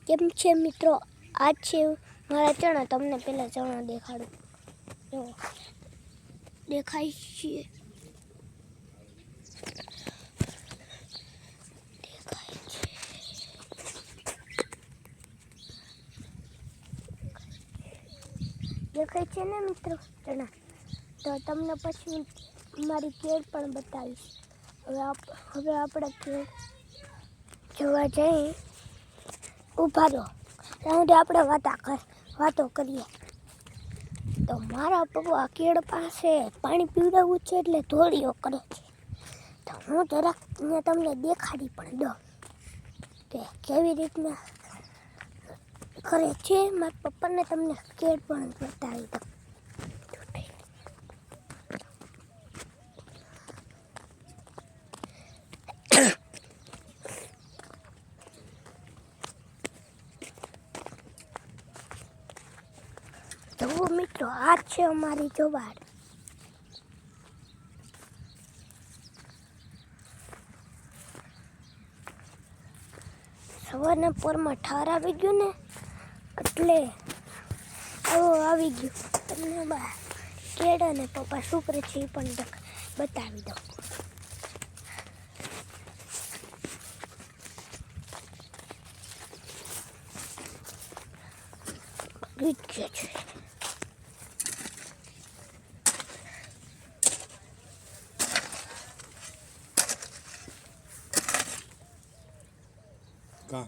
કેમ છે મિત્રો? આજ છે મારા ચણા. તમને પહેલાં ચણા દેખાડું. જો દેખાય છે, દેખાય છે ને મિત્રો ચણા? તો તમને પછી મારી કેળ પણ બતાવીશ. હવે આપણે કેળ જોવા જઈએ. ઊભા રહો, ત્યાં આપણે વાતો કરીએ. તો મારા પપ્પા કેળ પાસે પાણી પીવડાવવું છે એટલે ધોળીઓ કરે છે. તો હું જરાક તમને દેખાડી પણ દઉં કે કેવી રીતના કરે છે મારા પપ્પાને. તમને કેળ પણ બતાવી દઉં. જુઓ મિત્રો, આ છે અમારી જવાડ. સવારના પોરમાં ઠાર આવી ગયું ને એટલે આવી ગયું. તમને કેળ અને પપ્પા શું કરે છે એ પણ બતાવી દઉં. છે કા